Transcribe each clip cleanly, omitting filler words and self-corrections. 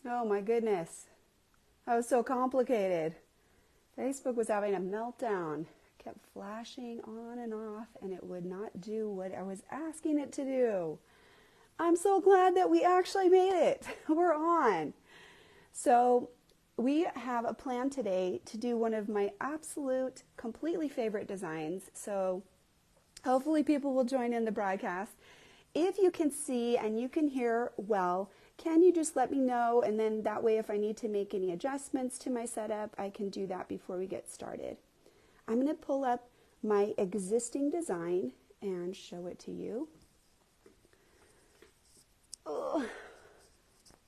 Oh my goodness. That was so complicated. Facebook was having a meltdown. It kept flashing on and off, and it would not do what I was asking it to do. I'm so glad that we actually made it. We're on. So we have a plan today to do one of my absolute, completely favorite designs. So hopefully people will join in the broadcast. If you can see and you can hear well, can you just let me know? And then that way, if I need to make any adjustments to my setup, I can do that before we get started. I'm going to pull up my existing design and show it to you. Oh,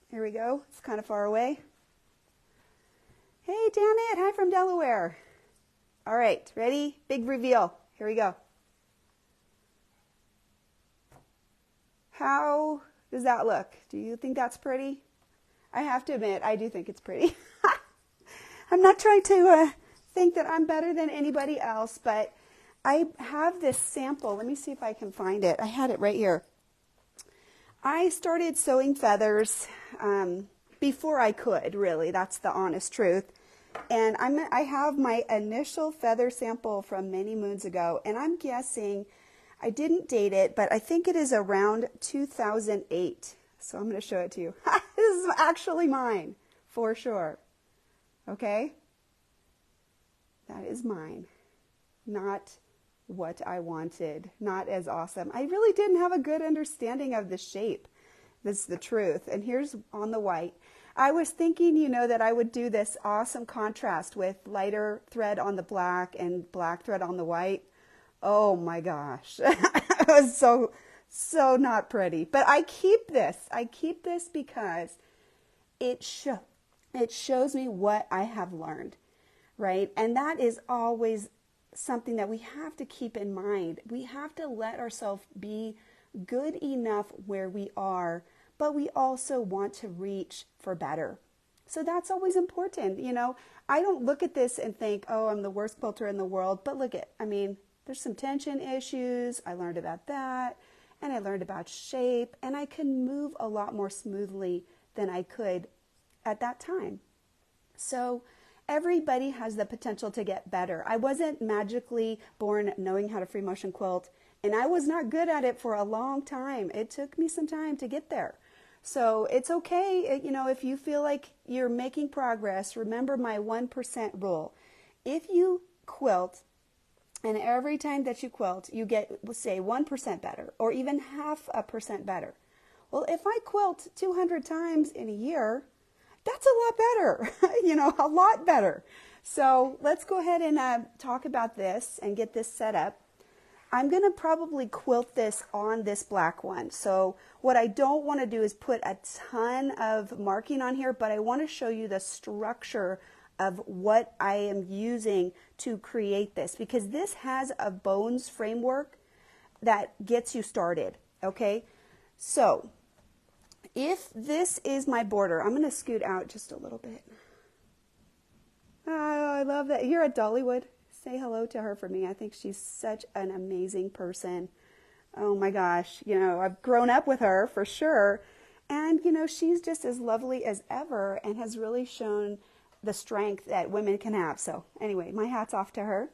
here we go. It's kind of far away. Hey, Janet. Hi from Delaware. All right, ready? Big reveal. Here we go. How does that look? Do you think that's pretty? I have to admit, I do think it's pretty. I'm not trying to think that I'm better than anybody else, but I have this sample. Let me see if I can find it. I had it right here. I started sewing feathers before I could, really. That's the honest truth. And I have my initial feather sample from many moons ago, and I'm guessing, I didn't date it, but I think it is around 2008. So I'm going to show it to you. This is actually mine, for sure. Okay? That is mine. Not what I wanted. Not as awesome. I really didn't have a good understanding of the shape. This is the truth. And here's on the white. I was thinking, that I would do this awesome contrast with lighter thread on the black and black thread on the white. Oh my gosh. It was so not pretty. But I keep this. I keep this because it shows me what I have learned, right? And that is always something that we have to keep in mind. We have to let ourselves be good enough where we are, but we also want to reach for better. So that's always important. I don't look at this and think, oh, I'm the worst quilter in the world. But look at, there's some tension issues. I learned about that, and I learned about shape, and I can move a lot more smoothly than I could at that time. So everybody has the potential to get better. I wasn't magically born knowing how to free motion quilt, and I was not good at it for a long time. It took me some time to get there. So it's okay, if you feel like you're making progress, remember my 1% rule. If you quilt, and every time that you quilt, you get, say, 1% better, or even 0.5% better. Well, if I quilt 200 times in a year, that's a lot better, a lot better. So let's go ahead and talk about this and get this set up. I'm going to probably quilt this on this black one. So what I don't want to do is put a ton of marking on here, but I want to show you the structure of what I am using to create this, because this has a bones framework that gets you started, okay? So if this is my border, I'm going to scoot out just a little bit. Oh, I love that. You're at Dollywood. Say hello to her for me. I think she's such an amazing person. Oh my gosh, I've grown up with her for sure. And, she's just as lovely as ever and has really shown the strength that women can have. So anyway, my hat's off to her.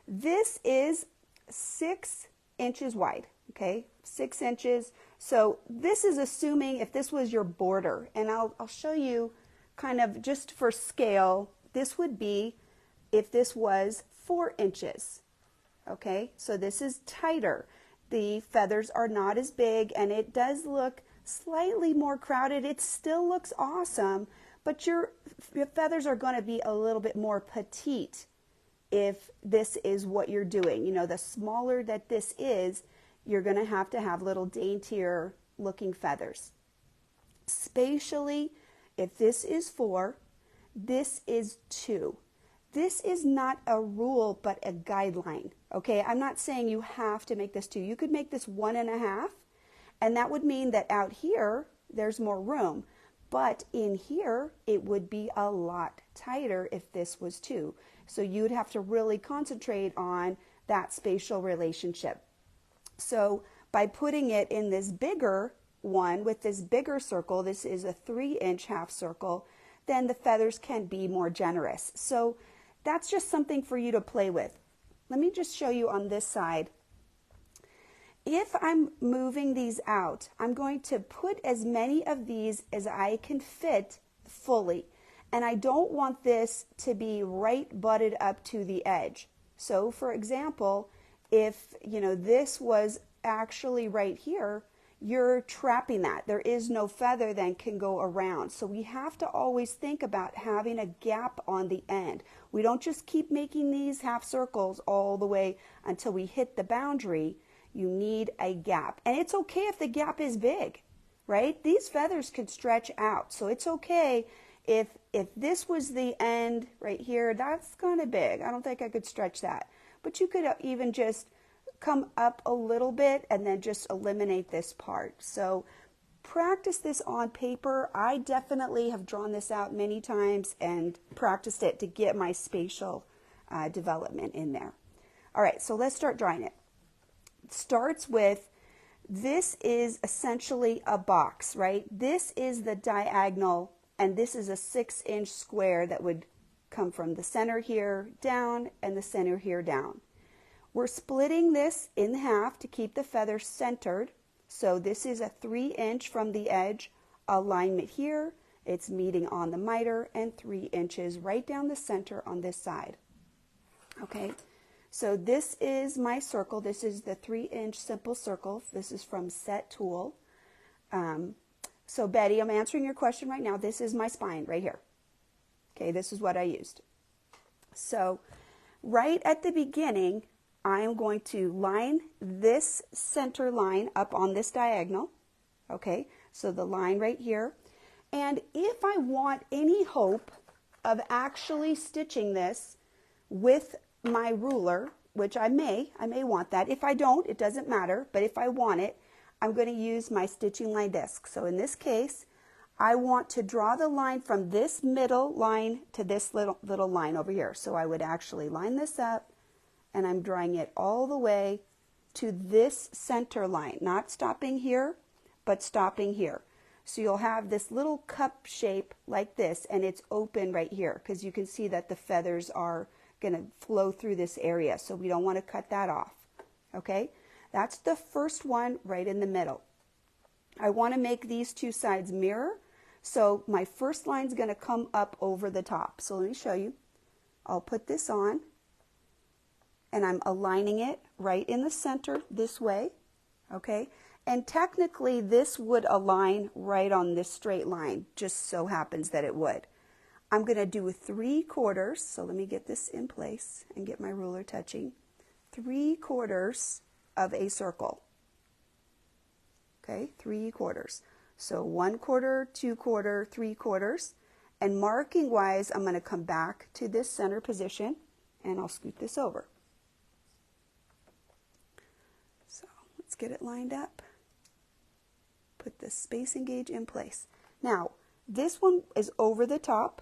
This is 6 inches wide, okay? 6 inches. So this is assuming if this was your border, and I'll show you kind of just for scale, this would be if this was 4 inches, okay? So this is tighter. The feathers are not as big, and it does look slightly more crowded. It still looks awesome, but your feathers are going to be a little bit more petite if this is what you're doing. The smaller that this is, you're going to have little daintier looking feathers. Spatially, if this is 4, this is 2. This is not a rule, but a guideline, okay? I'm not saying you have to make this 2. You could make this 1.5, and that would mean that out here, there's more room. But in here, it would be a lot tighter if this was 2. So you'd have to really concentrate on that spatial relationship. So by putting it in this bigger one with this bigger circle, this is a 3-inch half circle, then the feathers can be more generous. So that's just something for you to play with. Let me just show you on this side. If I'm moving these out, I'm going to put as many of these as I can fit fully. And I don't want this to be right butted up to the edge. So for example, if this was actually right here, you're trapping that. There is no feather that can go around. So we have to always think about having a gap on the end. We don't just keep making these half circles all the way until we hit the boundary. You need a gap. And it's okay if the gap is big, right? These feathers can stretch out. So it's okay if this was the end right here, that's kind of big. I don't think I could stretch that. But you could even just come up a little bit and then just eliminate this part. So practice this on paper. I definitely have drawn this out many times and practiced it to get my spatial development in there. All right, so let's start drawing it. It starts with, this is essentially a box, right? This is the diagonal, and this is a 6-inch square that would come from the center here down and the center here down. We're splitting this in half to keep the feather centered. So this is a 3-inch from the edge alignment here. It's meeting on the miter, and 3 inches right down the center on this side. Okay, so this is my circle. This is the 3-inch simple circle. This is from Set Tool. So Betty, I'm answering your question right now. This is my spine right here. Okay, this is what I used. So right at the beginning, I'm going to line this center line up on this diagonal. Okay, so the line right here. And if I want any hope of actually stitching this with my ruler, which I may want that. If I don't, it doesn't matter. But if I want it, I'm going to use my stitching line disc. So in this case, I want to draw the line from this middle line to this little line over here. So I would actually line this up, and I'm drawing it all the way to this center line, not stopping here, but stopping here. So you'll have this little cup shape like this, and it's open right here because you can see that the feathers are going to flow through this area. So we don't want to cut that off. Okay, that's the first one right in the middle. I want to make these two sides mirror. So my first line is going to come up over the top. So let me show you. I'll put this on, and I'm aligning it right in the center this way, okay? And technically this would align right on this straight line, just so happens that it would. I'm gonna do 3/4, so let me get this in place and get my ruler touching. 3/4 of a circle, okay? 3/4. So 1/4, 2/4, 3/4. And marking wise, I'm gonna come back to this center position, and I'll scoot this over. So let's get it lined up. Put the spacing gauge in place. Now, this one is over the top,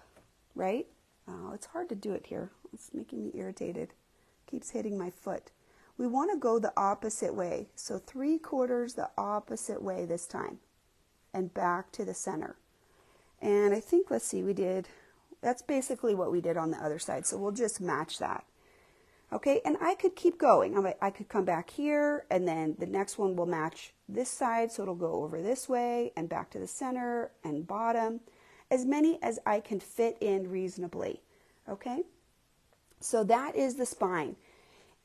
right? Oh, it's hard to do it here. It's making me irritated. Keeps hitting my foot. We want to go the opposite way. So 3/4 the opposite way this time, and back to the center. And I think, let's see, that's basically what we did on the other side. So we'll just match that. Okay, and I could keep going. I could come back here, and then the next one will match this side, so it'll go over this way and back to the center and bottom, as many as I can fit in reasonably. Okay, so that is the spine.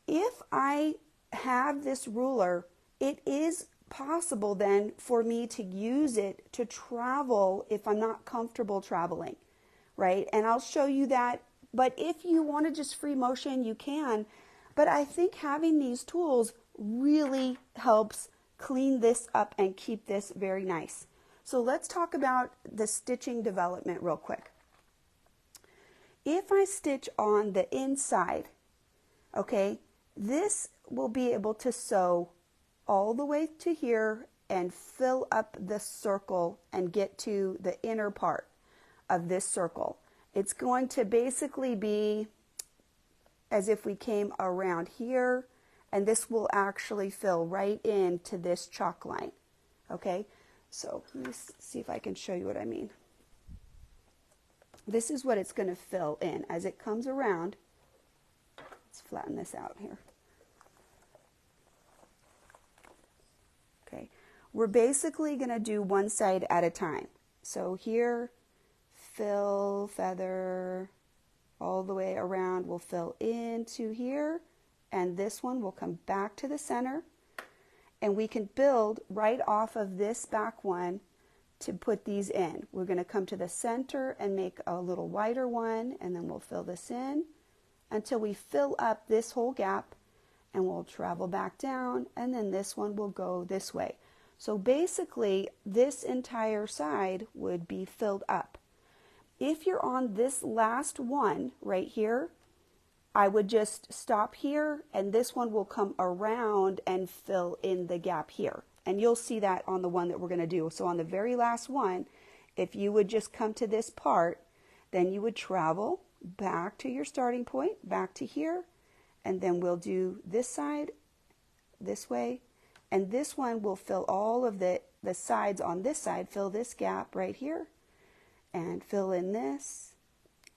If I have this ruler, it is possible then for me to use it to travel if I'm not comfortable traveling, right? And I'll show you that. But if you want to just free motion, you can. But I think having these tools really helps clean this up and keep this very nice. So let's talk about the stitching development real quick. If I stitch on the inside, okay, this will be able to sew all the way to here and fill up the circle and get to the inner part of this circle. It's going to basically be as if we came around here, and this will actually fill right into this chalk line. Okay, So let me see if I can show you what I mean. This is what it's going to fill in as it comes around. Let's flatten this out here. Okay, we're basically going to do one side at a time. So here, fill, feather, all the way around will fill into here, and this one will come back to the center, and we can build right off of this back one to put these in. We're going to come to the center and make a little wider one, and then we'll fill this in until we fill up this whole gap, and we'll travel back down, and then this one will go this way. So basically this entire side would be filled up. If you're on this last one right here, I would just stop here, and this one will come around and fill in the gap here. And you'll see that on the one that we're going to do. So on the very last one, if you would just come to this part, then you would travel back to your starting point, back to here, and then we'll do this side this way, and this one will fill all of the sides on this side, fill this gap right here, and fill in this,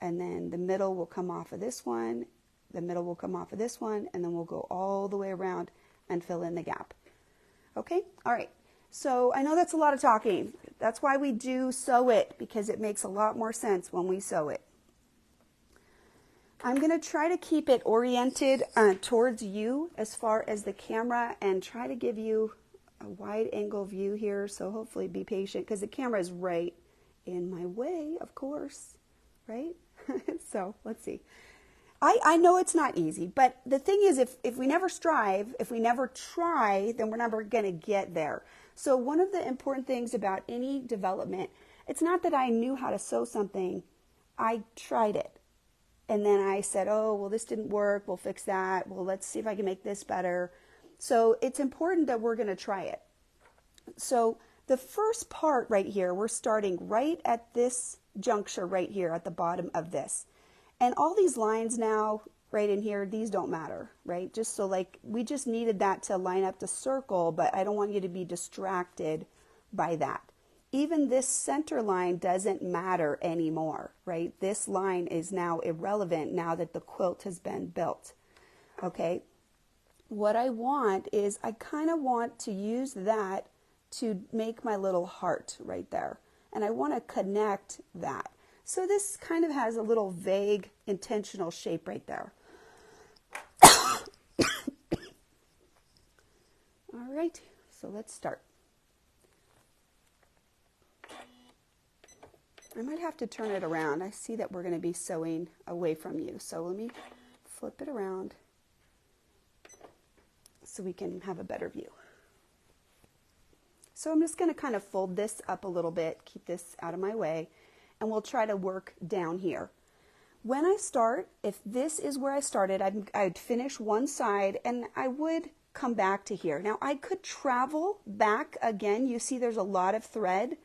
and then the middle will come off of this one, the middle will come off of this one, and then we'll go all the way around and fill in the gap. Okay, all right, so I know that's a lot of talking. That's why we do sew it, because it makes a lot more sense when we sew it. I'm going to try to keep it oriented towards you as far as the camera, and try to give you a wide angle view here, so hopefully be patient, because the camera is right in my way, of course, right? So let's see. I know it's not easy, but the thing is, if we never strive, if we never try, then we're never going to get there. So one of the important things about any development, it's not that I knew how to sew something. I tried it. And then I said, oh, well, this didn't work. We'll fix that. Well, let's see if I can make this better. So it's important that we're going to try it. So the first part right here, we're starting right at this juncture right here at the bottom of this. And all these lines now right in here, these don't matter, right? Just so like, we just needed that to line up the circle, but I don't want you to be distracted by that. Even this center line doesn't matter anymore, right? This line is now irrelevant now that the quilt has been built, okay? What I want is, I kind of want to use that to make my little heart right there. And I want to connect that. So this kind of has a little vague, intentional shape right there. All right, so let's start. I might have to turn it around. I see that we're going to be sewing away from you. So let me flip it around so we can have a better view. So I'm just going to kind of fold this up a little bit, keep this out of my way, and we'll try to work down here. When I start, if this is where I started, I'd finish one side and I would come back to here. Now I could travel back again. You see there's a lot of thread,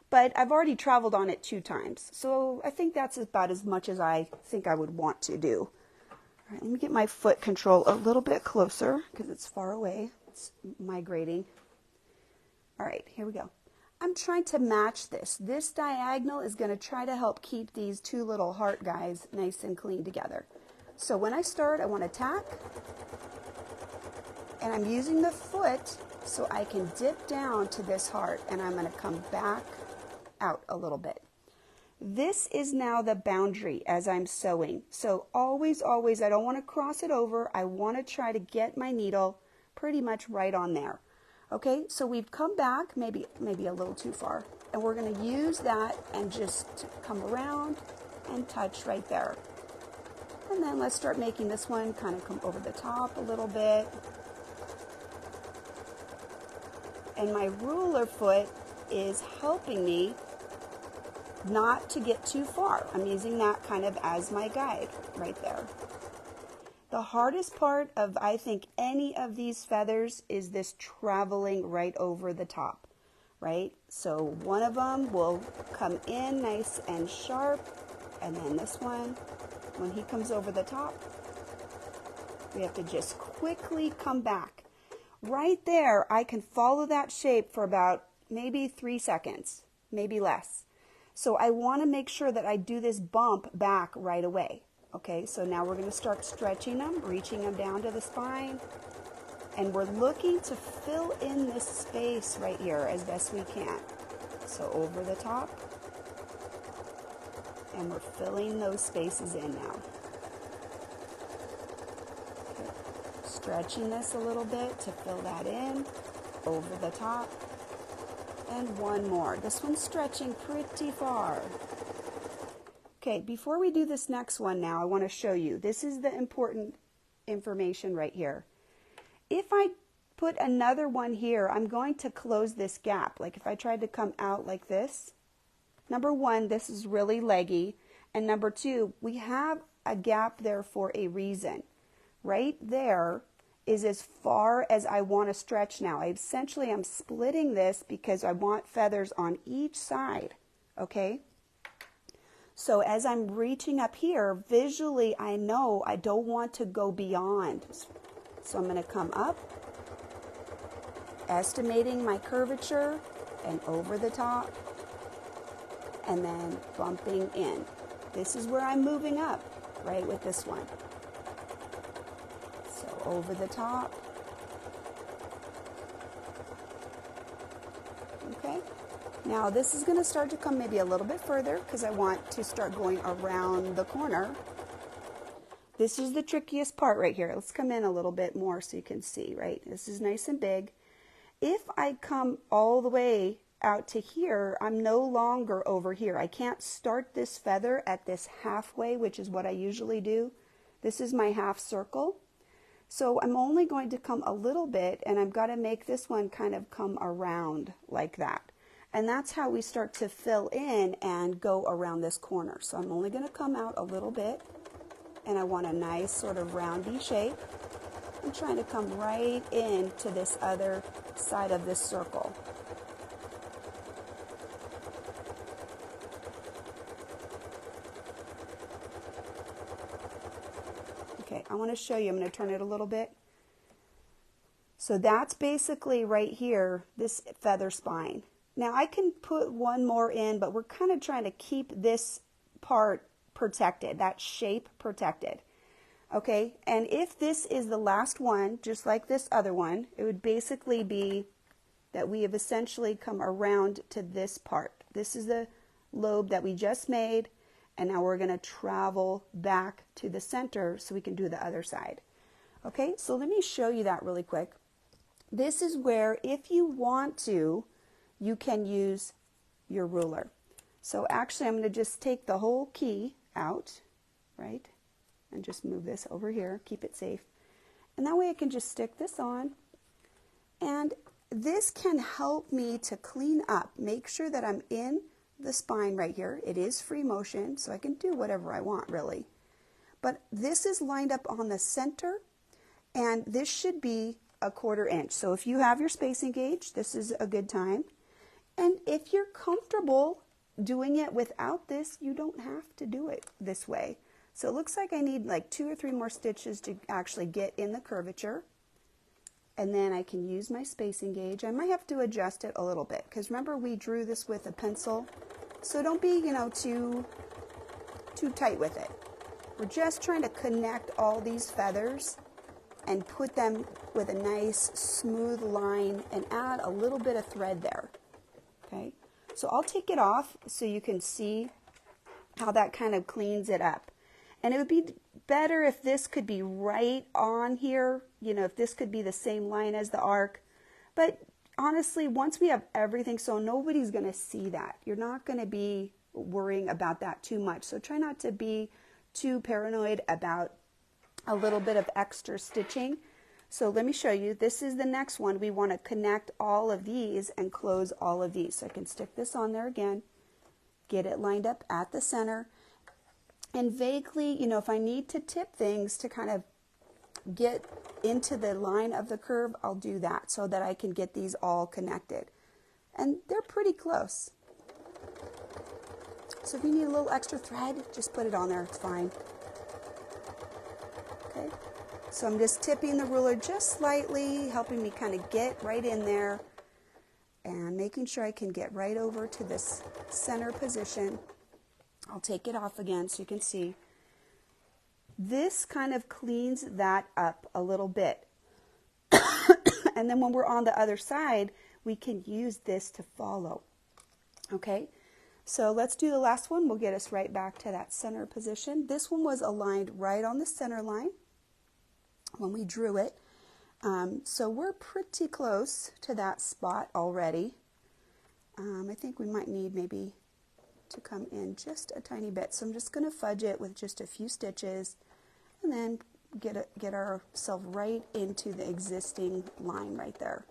but I've already traveled on it 2 times. So I think that's about as much as I think I would want to do. All right, let me get my foot control a little bit closer because it's far away. It's migrating. All right, here we go. I'm trying to match this. This diagonal is going to try to help keep these 2 little heart guys nice and clean together. So when I start, I want to tack, and I'm using the foot so I can dip down to this heart, and I'm going to come back out a little bit. This is now the boundary as I'm sewing. So always, always, I don't want to cross it over. I want to try to get my needle pretty much right on there. Okay, so we've come back, maybe a little too far, and we're going to use that and just come around and touch right there. And then let's start making this one kind of come over the top a little bit. And my ruler foot is helping me not to get too far. I'm using that kind of as my guide right there. The hardest part of, I think, any of these feathers is this traveling right over the top, right? So one of them will come in nice and sharp, and then this one, when he comes over the top, we have to just quickly come back. Right there, I can follow that shape for about maybe 3 seconds, maybe less. So I want to make sure that I do this bump back right away. Okay, so now we're going to start stretching them, reaching them down to the spine, and we're looking to fill in this space right here as best we can. So over the top, and we're filling those spaces in now. Okay. Stretching this a little bit to fill that in, over the top, and one more. This one's stretching pretty far. Okay, before we do this next one now, I want to show you. This is the important information right here. If I put another one here, I'm going to close this gap. Like if I tried to come out like this, number one, this is really leggy. And number two, we have a gap there for a reason. Right there is as far as I want to stretch now. Essentially, I'm splitting this because I want feathers on each side. Okay? So as I'm reaching up here, visually, I know I don't want to go beyond. So I'm going to come up, estimating my curvature, and over the top, and then bumping in. This is where I'm moving up, right, with this one. So over the top. Okay. Now this is going to start to come maybe a little bit further because I want to start going around the corner. This is the trickiest part right here. Let's come in a little bit more so you can see, right? This is nice and big. If I come all the way out to here, I'm no longer over here. I can't start this feather at this halfway, which is what I usually do. This is my half circle. So I'm only going to come a little bit, and I've got to make this one kind of come around like that. And that's how we start to fill in and go around this corner. So I'm only going to come out a little bit, and I want a nice sort of roundy shape. I'm trying to come right into this other side of this circle. Okay, I want to show you. I'm going to turn it a little bit. So that's basically right here, this feather spine. Now I can put one more in, but we're kind of trying to keep this part protected, that shape protected. Okay, and if this is the last one, just like this other one, it would basically be that we have essentially come around to this part. This is the lobe that we just made, and now we're going to travel back to the center so we can do the other side. Okay, so let me show you that really quick. This is where, if you want to, you can use your ruler. So actually, I'm going to just take the whole key out, right, and just move this over here, keep it safe. And that way I can just stick this on. And this can help me to clean up, make sure that I'm in the spine right here. It is free motion, so I can do whatever I want, really. But this is lined up on the center, and this should be a 1/4 inch. So if you have your spacing gauge, this is a good time. And if you're comfortable doing it without this, you don't have to do it this way. So it looks like I need like 2 or 3 more stitches to actually get in the curvature. And then I can use my spacing gauge. I might have to adjust it a little bit because remember we drew this with a pencil. So don't be, too tight with it. We're just trying to connect all these feathers and put them with a nice smooth line and add a little bit of thread there. Okay, so I'll take it off so you can see how that kind of cleans it up. And it would be better if this could be right on here, if this could be the same line as the arc. But honestly, once we have everything, so nobody's going to see that. You're not going to be worrying about that too much. So try not to be too paranoid about a little bit of extra stitching. So let me show you. This is the next one. We want to connect all of these and close all of these. So I can stick this on there again, get it lined up at the center. And vaguely, if I need to tip things to kind of get into the line of the curve, I'll do that so that I can get these all connected. And they're pretty close. So if you need a little extra thread, just put it on there. It's fine. Okay. So I'm just tipping the ruler just slightly, helping me kind of get right in there and making sure I can get right over to this center position. I'll take it off again so you can see. This kind of cleans that up a little bit. And then when we're on the other side, we can use this to follow. Okay, so let's do the last one. We'll get us right back to that center position. This one was aligned right on the center line when we drew it. So we're pretty close to that spot already. I think we might need maybe to come in just a tiny bit. So I'm just going to fudge it with just a few stitches and then get ourselves right into the existing line right there.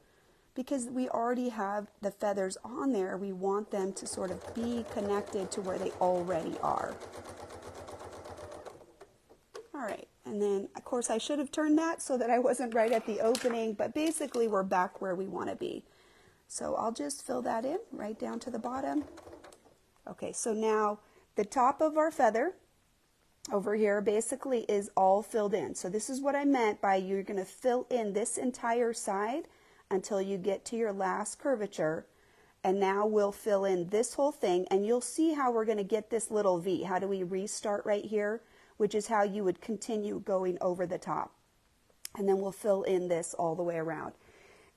Because we already have the feathers on there, we want them to sort of be connected to where they already are. All right, and then of course I should have turned that so that I wasn't right at the opening, but basically we're back where we want to be. So I'll just fill that in right down to the bottom. Okay, so now the top of our feather over here basically is all filled in. So this is what I meant by you're going to fill in this entire side until you get to your last curvature. And now we'll fill in this whole thing, and you'll see how we're going to get this little V. How do we restart right here? Which is how you would continue going over the top. And then we'll fill in this all the way around.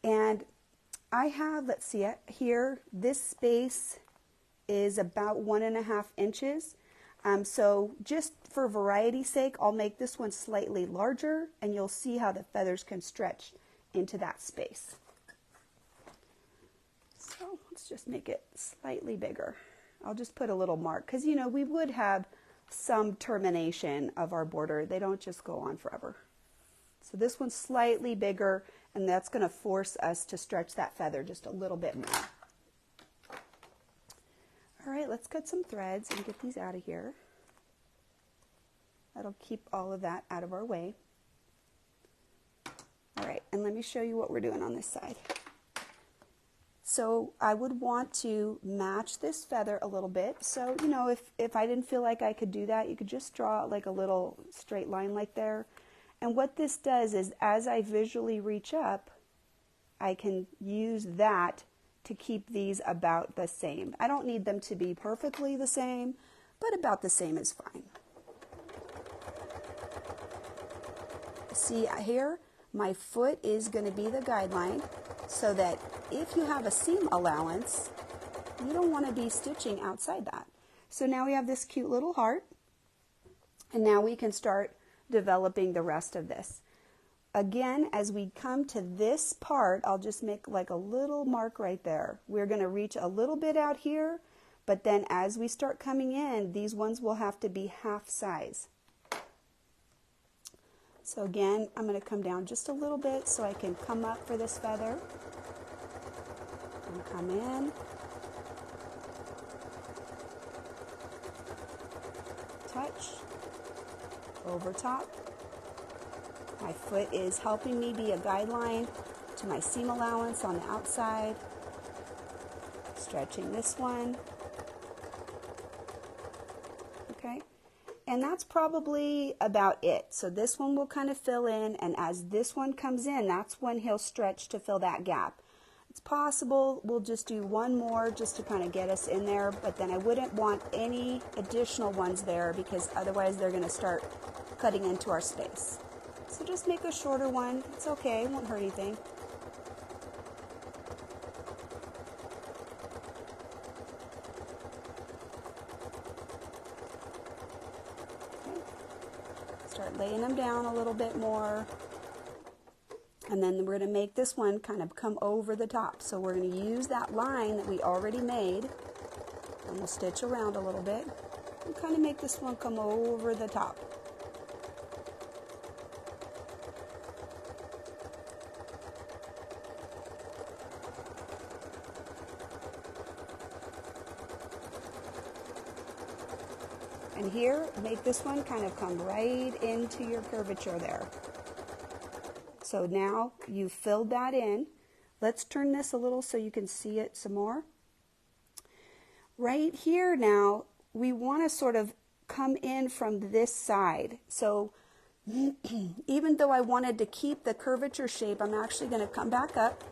And I have, let's see it here, this space is about 1.5 inches. So just for variety's sake, I'll make this one slightly larger, and you'll see how the feathers can stretch into that space. So let's just make it slightly bigger. I'll just put a little mark because, you know, we would have some termination of our border. They don't just go on forever. So this one's slightly bigger, and that's going to force us to stretch that feather just a little bit more. All right, let's cut some threads and get these out of here. That'll keep all of that out of our way. All right, and let me show you what we're doing on this side. So I would want to match this feather a little bit. So, you know, if I didn't feel like I could do that, you could just draw like a little straight line like there. And what this does is as I visually reach up, I can use that to keep these about the same. I don't need them to be perfectly the same, but about the same is fine. See here, my foot is going to be the guideline, so that if you have a seam allowance, you don't want to be stitching outside that. So now we have this cute little heart, and now we can start developing the rest of this. Again, as we come to this part, I'll just make like a little mark right there. We're going to reach a little bit out here, but then as we start coming in, these ones will have to be half size. So again, I'm going to come down just a little bit so I can come up for this feather. And come in. Touch. Over top. My foot is helping me be a guideline to my seam allowance on the outside. Stretching this one. Okay. And that's probably about it. So this one will kind of fill in, and as this one comes in, that's when he'll stretch to fill that gap. It's possible we'll just do one more just to kind of get us in there, but then I wouldn't want any additional ones there because otherwise they're going to start cutting into our space. So just make a shorter one. It's okay, it won't hurt anything. Start laying them down a little bit more. And then we're going to make this one kind of come over the top. So we're going to use that line that we already made, and we'll stitch around a little bit and kind of make this one come over the top. And here, make this one kind of come right into your curvature there. So now you've filled that in. Let's turn this a little so you can see it some more. Right here now, we want to sort of come in from this side. So even though I wanted to keep the curvature shape, I'm actually going to come back up.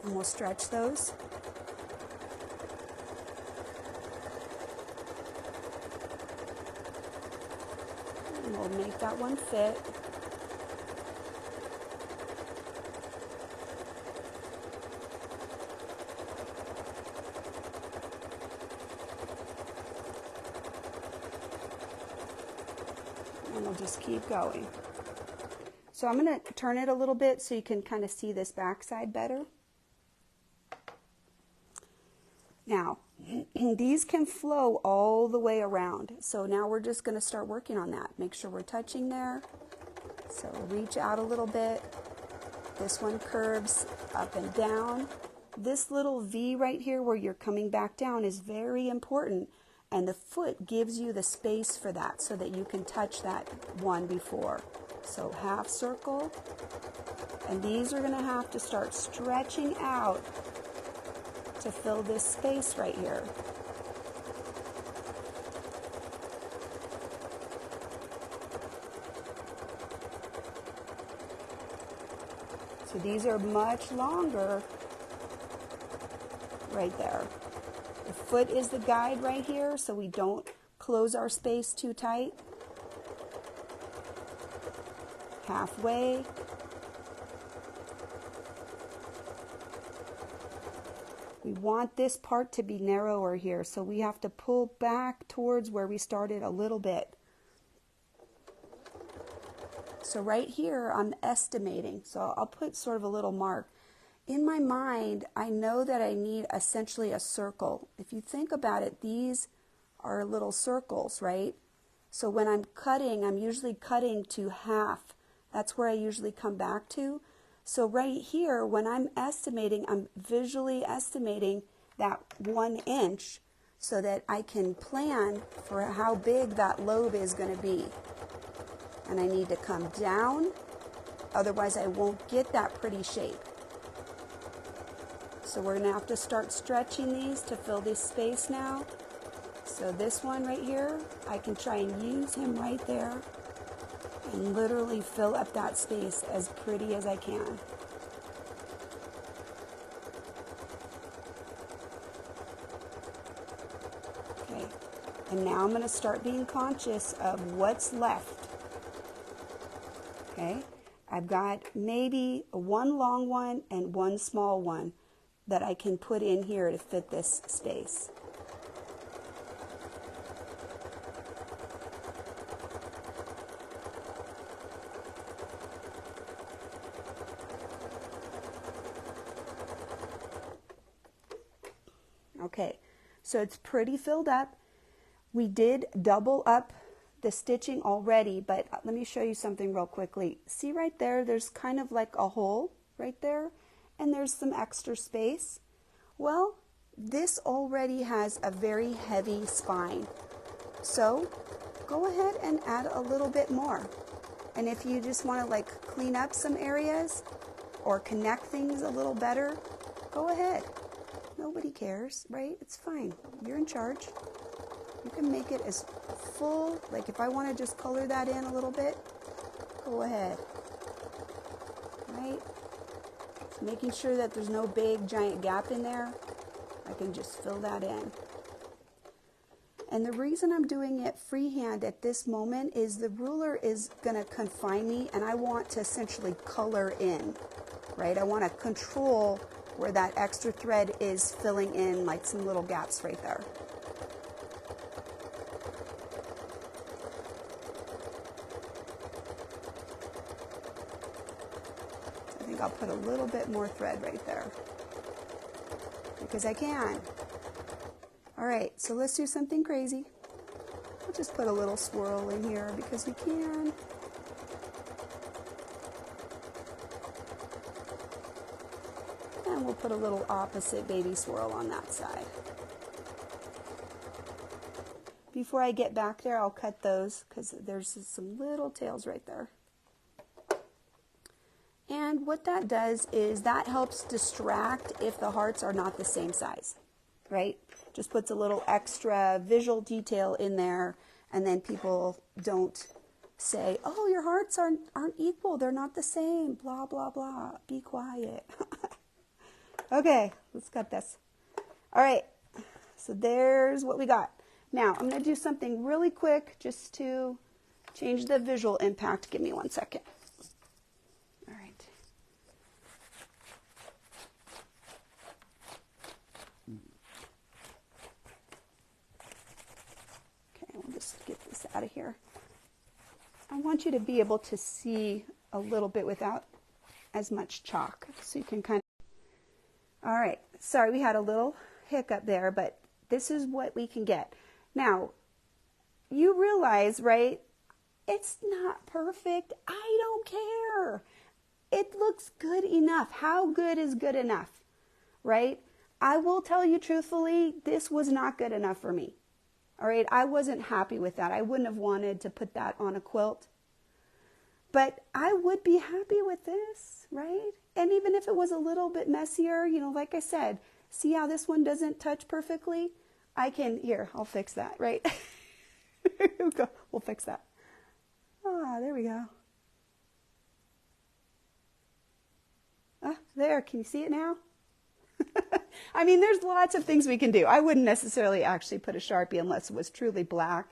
And we'll stretch those. And we'll make that one fit. And we'll just keep going. So I'm going to turn it a little bit so you can kind of see this back side better. Now, these can flow all the way around. So now we're just going to start working on that. Make sure we're touching there. So reach out a little bit. This one curves up and down. This little V right here where you're coming back down is very important. And the foot gives you the space for that so that you can touch that one before. So half circle. And these are going to have to start stretching out to fill this space right here. So these are much longer right there. The foot is the guide right here, so we don't close our space too tight. Halfway. We want this part to be narrower here, so we have to pull back towards where we started a little bit. So right here, I'm estimating. So I'll put sort of a little mark. In my mind, I know that I need essentially a circle. If you think about it, these are little circles, right? So when I'm cutting, I'm usually cutting to half. That's where I usually come back to. So right here, when I'm estimating, I'm visually estimating that 1 inch so that I can plan for how big that lobe is going to be. And I need to come down, otherwise I won't get that pretty shape. So we're going to have to start stretching these to fill this space now. So this one right here, I can try and use him right there and literally fill up that space as pretty as I can. Okay, and now I'm going to start being conscious of what's left. Okay, I've got maybe one long one and one small one that I can put in here to fit this space. Okay, so it's pretty filled up. We did double up the stitching already, but let me show you something real quickly. See right there, there's kind of like a hole right there, and there's some extra space. Well, this already has a very heavy spine. So go ahead and add a little bit more. And if you just want to like clean up some areas or connect things a little better, go ahead. Nobody cares, right? It's fine. You're in charge. You can make it as full, like if I want to just color that in a little bit, go ahead. Right? Just making sure that there's no big giant gap in there. I can just fill that in. And the reason I'm doing it freehand at this moment is the ruler is going to confine me, and I want to essentially color in, right? I want to control where that extra thread is filling in like some little gaps right there. I think I'll put a little bit more thread right there because I can. All right, so let's do something crazy. I'll just put a little swirl in here because we can. And we'll put a little opposite baby swirl on that side. Before I get back there, I'll cut those because there's some little tails right there. And what that does is that helps distract if the hearts are not the same size, right? Just puts a little extra visual detail in there, and then people don't say, oh, your hearts aren't equal, they're not the same, blah, blah, blah. Be quiet. Okay, let's cut this. All right, so there's what we got. Now, I'm going to do something really quick just to change the visual impact. Give me 1 second. All right. Okay, we'll just get this out of here. I want you to be able to see a little bit without as much chalk, so you can kind of... All right, sorry we had a little hiccup there, but this is what we can get. Now, you realize, right, it's not perfect. I don't care. It looks good enough. How good is good enough, right? I will tell you truthfully, this was not good enough for me. All right, I wasn't happy with that. I wouldn't have wanted to put that on a quilt. But I would be happy with this, right? And even if it was a little bit messier, you know, like I said, see how this one doesn't touch perfectly? I can, here, I'll fix that, right? We'll fix that. Ah, there we go. Ah, there, can you see it now? I mean, there's lots of things we can do. I wouldn't necessarily actually put a Sharpie unless it was truly black.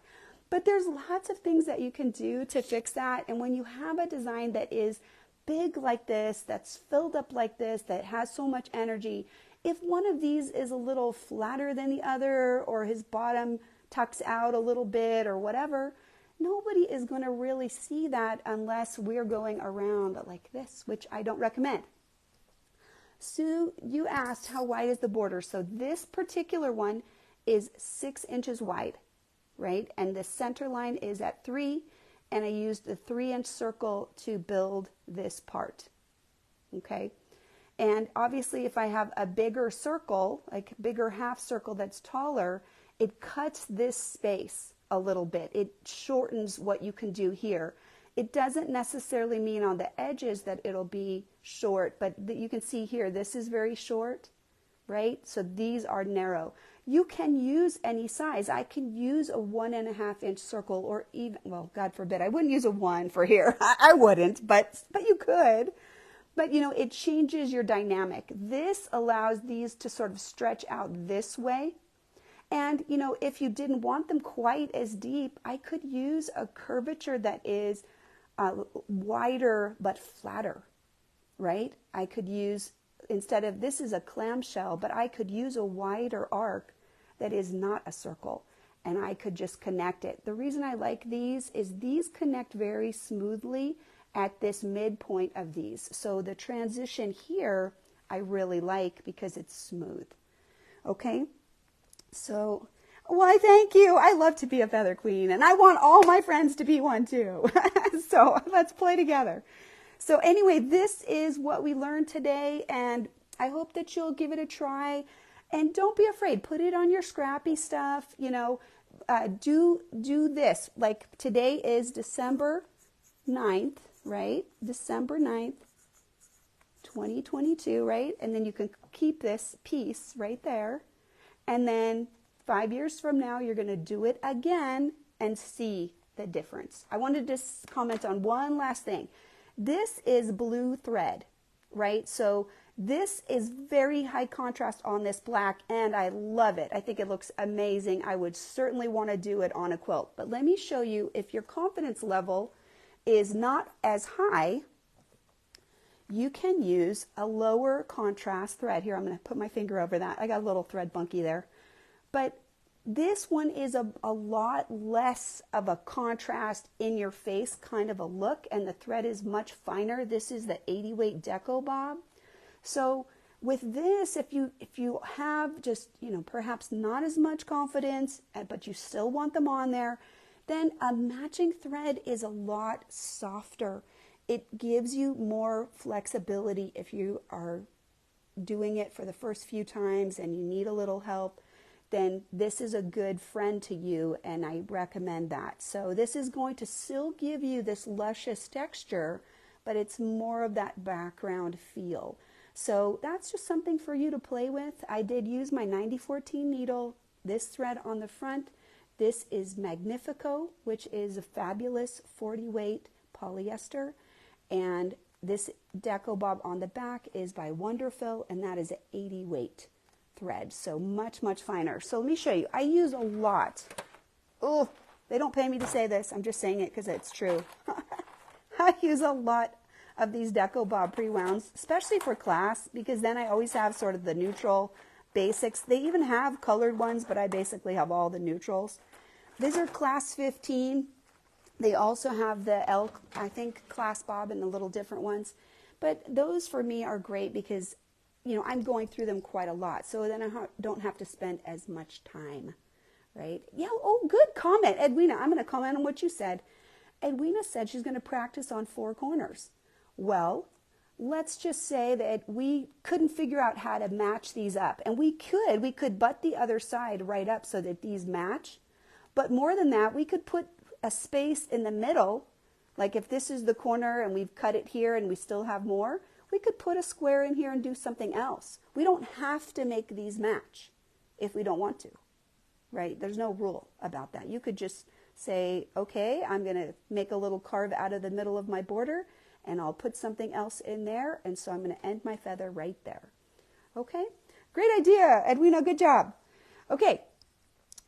But there's lots of things that you can do to fix that. And when you have a design that is big like this, that's filled up like this, that has so much energy, if one of these is a little flatter than the other, or his bottom tucks out a little bit or whatever, nobody is going to really see that unless we're going around like this, which I don't recommend. Sue, you asked how wide is the border. So this particular one is 6 inches wide, right? And the center line is at 3, and I used the 3-inch circle to build this part, okay? And obviously if I have a bigger circle, like bigger half circle that's taller, it cuts this space a little bit. It shortens what you can do here. It doesn't necessarily mean on the edges that it'll be short, but you can see here, this is very short, right? So these are narrow. You can use any size. I can use a 1.5-inch circle, or even, well, God forbid, I wouldn't use a 1 for here. I wouldn't, but you could. But, you know, it changes your dynamic. This allows these to sort of stretch out this way. And, you know, if you didn't want them quite as deep, I could use a curvature that is wider but flatter, right? I could use, instead of, this is a clamshell, but I could use a wider arc that is not a circle, and I could just connect it. The reason I like these is these connect very smoothly at this midpoint of these. So the transition here I really like because it's smooth. Okay, so why, thank you. I love to be a feather queen, and I want all my friends to be one too. So let's play together. So anyway, this is what we learned today, and I hope that you'll give it a try. And don't be afraid. Put it on your scrappy stuff. You know, do this. Like today is December 9th, right? December 9th, 2022, right? And then you can keep this piece right there. And then 5 years from now, you're going to do it again and see the difference. I wanted to comment on one last thing. This is blue thread, right? So this is very high contrast on this black, and I love it. I think it looks amazing. I would certainly want to do it on a quilt. But let me show you, if your confidence level is not as high, you can use a lower contrast thread. Here, I'm going to put my finger over that. I got a little thread bunky there. But this one is a lot less of a contrast in your face kind of a look, and the thread is much finer. This is the 80 weight Deco Bob. So with this, if you have just, you know, perhaps not as much confidence, but you still want them on there, then a matching thread is a lot softer. It gives you more flexibility if you are doing it for the first few times and you need a little help. Then this is a good friend to you, and I recommend that. So this is going to still give you this luscious texture, but it's more of that background feel. So that's just something for you to play with. I did use my 9014 needle, this thread on the front. This is Magnifico, which is a fabulous 40 weight polyester. And This deco bob on the back is by Wonderful, and that is an 80 weight thread, so much, much finer. So let me show you. I use a lot. Oh, they don't pay me to say this. I'm just saying it because it's true. I use a lot of these deco bob pre-wounds, especially for class, because then I always have sort of the neutral basics. They even have colored ones, but I basically have all the neutrals. These are class 15. They also have the L, I think, class bob and the little different ones. But those for me are great because, you know, I'm going through them quite a lot. So then I don't have to spend as much time, right? Yeah, oh, good comment, Edwina. I'm going to comment on what you said. Edwina said she's going to practice on 4 corners. Well, let's just say that we couldn't figure out how to match these up. And we could butt the other side right up so that these match. But more than that, we could put a space in the middle. Like if this is the corner and we've cut it here and we still have more, we could put a square in here and do something else. We don't have to make these match if we don't want to, right? There's no rule about that. You could just say, okay, I'm going to make a little carve out of the middle of my border and I'll put something else in there. And so I'm going to end my feather right there. Okay, great idea, Edwina, good job. Okay,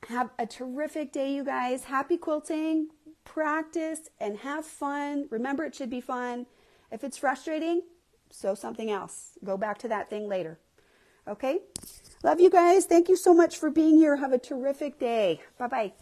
have a terrific day, you guys. Happy quilting, practice, and have fun. Remember, it should be fun. If it's frustrating, sew something else. Go back to that thing later. Okay, love you guys. Thank you so much for being here. Have a terrific day. Bye-bye.